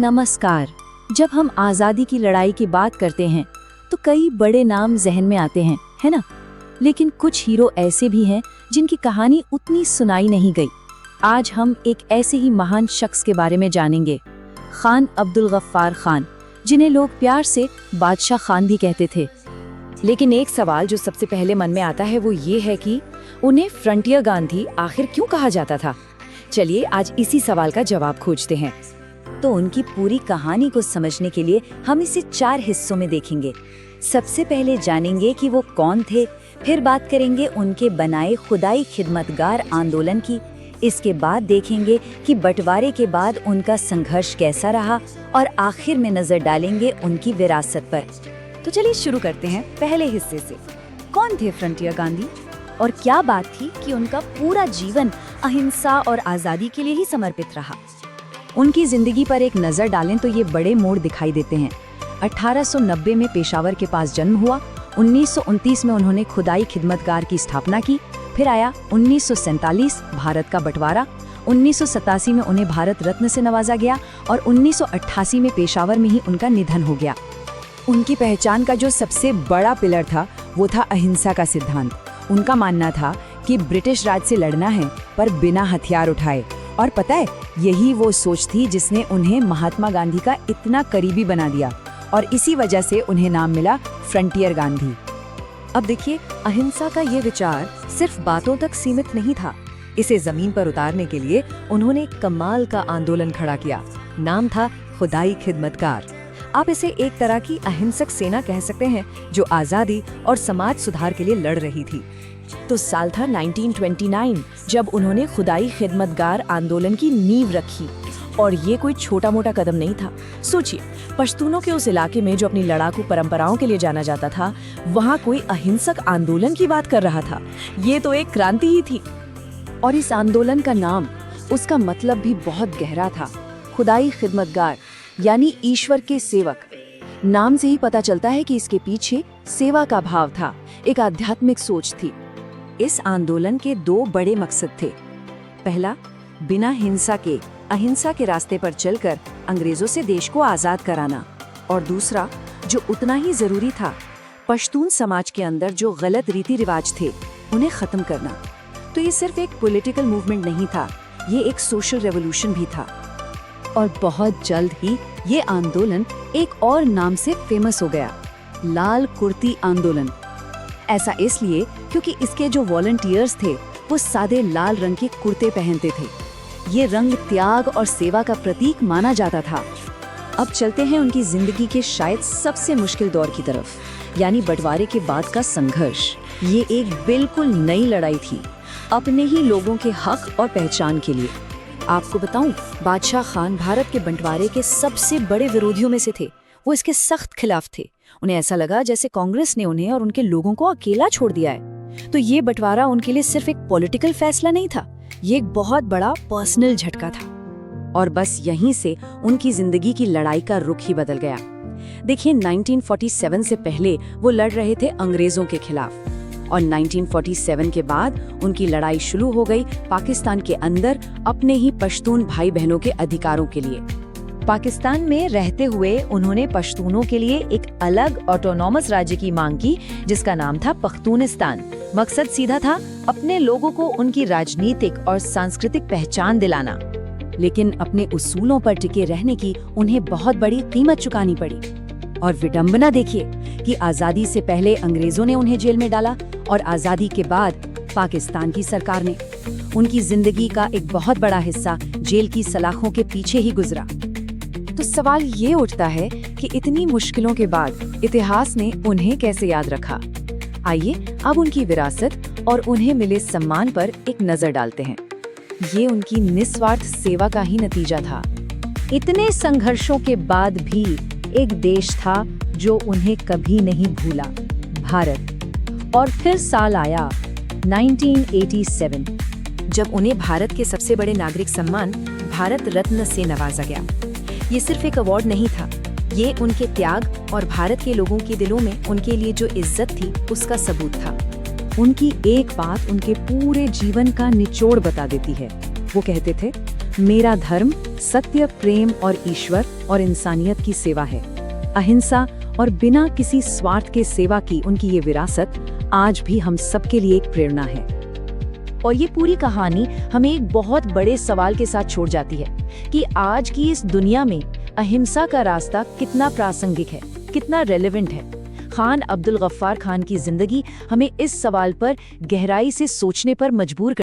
नमस्कार। जब हम आज़ादी की लड़ाई की बात करते हैं तो कई बड़े नाम जहन में आते हैं, है ना? लेकिन कुछ हीरो ऐसे भी हैं जिनकी कहानी उतनी सुनाई नहीं गई। आज हम एक ऐसे ही महान शख्स के बारे में जानेंगे, खान अब्दुल गफ्फार खान, जिन्हें लोग प्यार से बादशाह खान भी कहते थे। लेकिन एक सवाल जो सबसे पहले मन में आता है वो ये है कि उन्हें फ्रंटियर गांधी आखिर क्यों कहा जाता था। चलिए आज इसी सवाल का जवाब खोजते हैं। तो उनकी पूरी कहानी को समझने के लिए हम इसे 4 हिस्सों में देखेंगे। सबसे पहले जानेंगे कि वो कौन थे, फिर बात करेंगे उनके बनाए खुदाई खिदमतगार आंदोलन की। इसके बाद देखेंगे कि बंटवारे के बाद उनका संघर्ष कैसा रहा और आखिर में नजर डालेंगे उनकी विरासत पर। तो चलिए शुरू करते हैं पहले हिस्से से। कौन थे फ्रंटियर गांधी और क्या बात थी कि उनका पूरा जीवन अहिंसा और आजादी के लिए ही समर्पित रहा। उनकी जिंदगी पर एक नजर डालें तो ये बड़े मोड़ दिखाई देते हैं। 1890 में पेशावर के पास जन्म हुआ। 1929 में उन्होंने खुदाई खिदमतगार की स्थापना की। फिर आया 1947 भारत का बंटवारा। 1987 में उन्हें भारत रत्न से नवाजा गया और 1988 में पेशावर में ही उनका निधन हो गया। उनकी पहचान का जो सबसे बड़ा पिलर था वो था अहिंसा का सिद्धांत। उनका मानना था कि ब्रिटिश राज से लड़ना है पर बिना हथियार उठाए। और पता है, यही वो सोच थी जिसने उन्हें महात्मा गांधी का इतना करीबी बना दिया और इसी वजह से उन्हें नाम मिला फ्रंटियर गांधी। अब देखिए, अहिंसा का ये विचार सिर्फ बातों तक सीमित नहीं था। इसे जमीन पर उतारने के लिए उन्होंने एक कमाल का आंदोलन खड़ा किया। नाम था खुदाई खिदमतगार। आप इसे एक तरह की अहिंसक सेना कह सकते हैं जो आजादी और समाज सुधार के लिए लड़ रही थी। तो साल था 1929 जब उन्होंने खुदाई खिदमतगार आंदोलन की नींव रखी। और ये कोई छोटा मोटा कदम नहीं था। सोचिए, पश्तूनों के उस इलाके में जो अपनी लड़ाकू परंपराओं के लिए जाना जाता था, वहाँ कोई अहिंसक आंदोलन की बात कर रहा था। ये तो एक क्रांति ही थी। और इस आंदोलन का नाम, उसका मतलब भी बहुत गहरा था। खुदाई खिदमतगार यानी ईश्वर के सेवक। नाम से ही पता चलता है कि इसके पीछे सेवा का भाव था, एक आध्यात्मिक सोच थी। इस आंदोलन के 2 बड़े मकसद थे। पहला, बिना हिंसा के अहिंसा के रास्ते पर चलकर अंग्रेजों से देश को आजाद कराना। और दूसरा, जो उतना ही जरूरी था, पश्तून समाज के अंदर जो गलत रीति रिवाज थे उन्हें खत्म करना। तो ये सिर्फ एक पॉलिटिकल मूवमेंट नहीं था, ये एक सोशल रेवोल्यूशन भी था। और बहुत जल्द ही ये आंदोलन एक और नाम से फेमस हो गया, लाल कुर्ती आंदोलन। ऐसा इसलिए क्योंकि इसके जो वॉलंटियर्स थे वो सादे लाल रंग के कुर्ते पहनते थे। ये रंग त्याग और सेवा का प्रतीक माना जाता था। अब चलते हैं उनकी जिंदगी के शायद सबसे मुश्किल दौर की तरफ, यानी बंटवारे के बाद का संघर्ष। ये एक बिल्कुल नई लड़ाई थी, अपने ही लोगों के हक और पहचान के लिए। आपको बताऊं, बादशाह खान भारत के बंटवारे के सबसे बड़े विरोधियों में से थे। वो इसके सख्त खिलाफ थे। उन्हें ऐसा लगा जैसे कांग्रेस ने उन्हें और उनके लोगों को अकेला छोड़ दिया है। तो ये बंटवारा उनके लिए सिर्फ एक पॉलिटिकल फैसला नहीं था, ये एक बहुत बड़ा पर्सनल झटका था। और बस यहीं से उनकी जिंदगी की लड़ाई का रुख ही बदल गया। देखिए, 1947 से पहले वो लड़ रहे थे अंग्रेजों के खिलाफ और 1947 के बाद उनकी लड़ाई शुरू हो गई पाकिस्तान के अंदर अपने ही पश्तून भाई बहनों के अधिकारों के लिए। पाकिस्तान में रहते हुए उन्होंने पश्तूनों के लिए एक अलग ऑटोनॉमस राज्य की मांग की जिसका नाम था पख्तूनिस्तान। मकसद सीधा था, अपने लोगों को उनकी राजनीतिक और सांस्कृतिक पहचान दिलाना। लेकिन अपने उसूलों पर टिके रहने की उन्हें बहुत बड़ी कीमत चुकानी पड़ी। और विडंबना देखिए कि आजादी से पहले अंग्रेजों ने उन्हें जेल में डाला और आजादी के बाद पाकिस्तान की सरकार ने। उनकी जिंदगी का एक बहुत बड़ा हिस्सा जेल की सलाखों के पीछे ही गुजरा। तो सवाल ये उठता है कि इतनी मुश्किलों के बाद इतिहास ने उन्हें कैसे याद रखा। आइए अब उनकी विरासत और उन्हें मिले सम्मान पर एक नजर डालते हैं। ये उनकी निस्वार्थ सेवा का ही नतीजा था। इतने संघर्षों के बाद भी एक देश था जो उन्हें कभी नहीं भूला, भारत। और फिर साल आया 1987 जब उन्हें भारत के सबसे बड़े नागरिक सम्मान भारत रत्न से नवाजा गया। ये सिर्फ एक अवार्ड नहीं था, ये उनके त्याग और भारत के लोगों के दिलों में उनके लिए जो इज्जत थी उसका सबूत था। उनकी एक बात उनके पूरे जीवन का निचोड़ बता देती है। वो कहते थे, मेरा धर्म सत्य, प्रेम और ईश्वर और इंसानियत की सेवा है। अहिंसा और बिना किसी स्वार्थ के सेवा की उनकी ये विरासत आज भी हम सबके लिए एक प्रेरणा है। और ये पूरी कहानी हमें एक बहुत बड़े सवाल के साथ छोड़ जाती है कि आज की इस दुनिया में अहिंसा का रास्ता कितना प्रासंगिक है, कितना रेलेवेंट है। खान अब्दुल गफ्फार खान की जिंदगी हमें इस सवाल पर गहराई से सोचने पर मजबूर